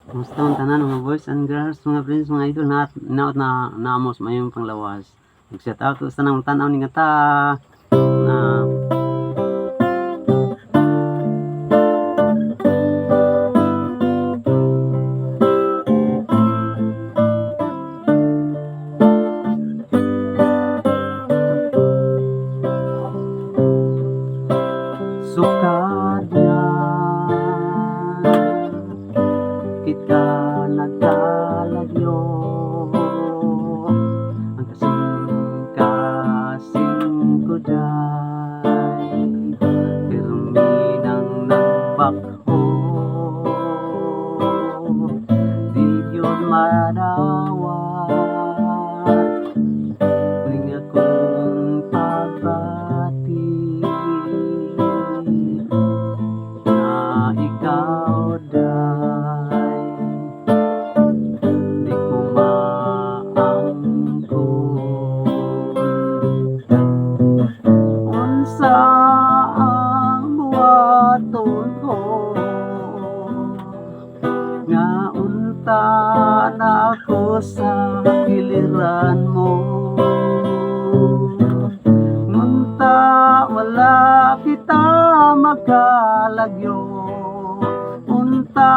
Kumusta ang tanan mga boys and girls, mga friends, mga idol na naot na naamos mayong panglawas. Nag-shout out sa tanang tanaw ni nga ta na sukad na kita nagkalagyo ang kasing-kasing ko day pirminang nagbakho di yun madawat ning akong pagbati na ikaw day di ko maangkon unsa ang buhaton ko nga unta na ako sa giliran mo ngunta wala kita magkalagyo unta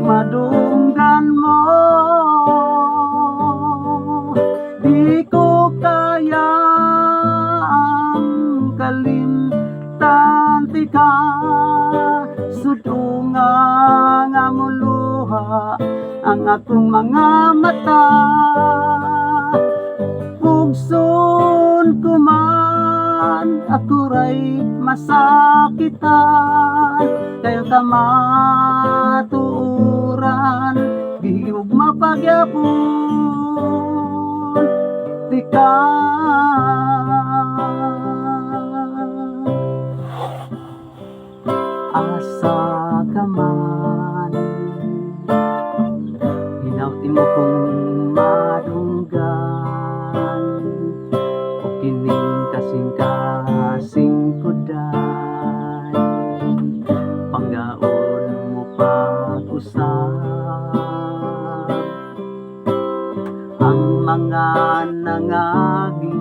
madunggan mo di ko kaya ang kalimtan ti ka sudunga nga muluha ang akong mga mata pugson ko man ako ray masakitan kayo ka matuuran gihug mapagyapon ti ka asa ka man hinawti mo kong madunggan o kining kasing-kasing ko day panggaon mo pag-usap ang mga nangagi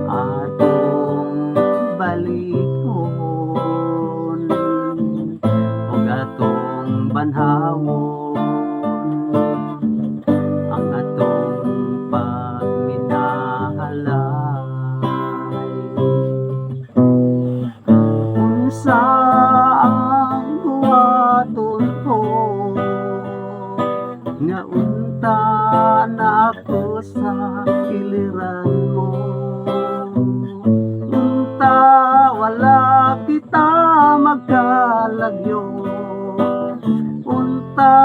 atong balikon o atong banhawon ang atong pagminahalay unsa ang buhaton ko nga unta na ako sa giliran mo unta wala kita magkalagyo unta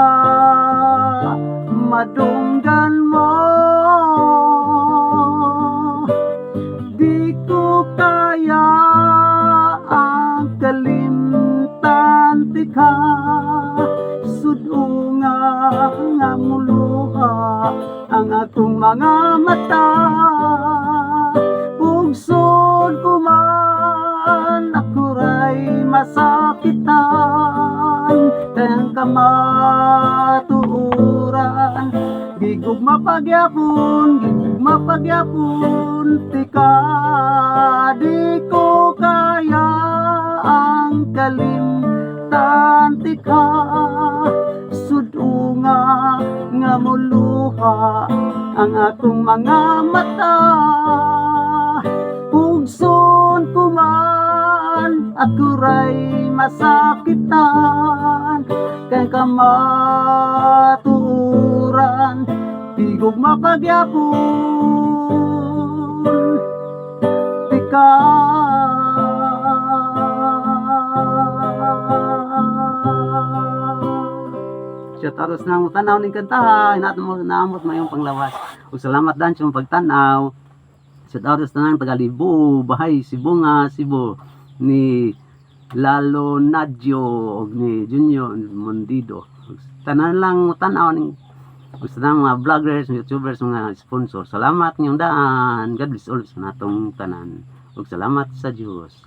madunggan mo di ko kaya ang kalimtan ti ka sudunga nga muluha ang akong mga mata pugsod ko man ako ray masakitan kayang kamatuuran gigug mapagyapon ti ka di ko kaya ang kalimtan ti ka sudunga nga muluha ang akong mga mata pugson ko man ako ray masakitan kay kamaturan tigog mapagyapon ti ka siya taros nang tanaw ning kanta inato mo naamot mayong panglawas ug salamat dan sa pagtanaw sa taros tanang taga-Libo bahay Sibunga Cebu ni Lalo Nadjo ug ni Junior Mondido tanan lang tanaw ning gusto ng mga vloggers, youtubers, mga sponsor. Salamat ngayong daan. God bless all sa natong tanan ug salamat sa Dios.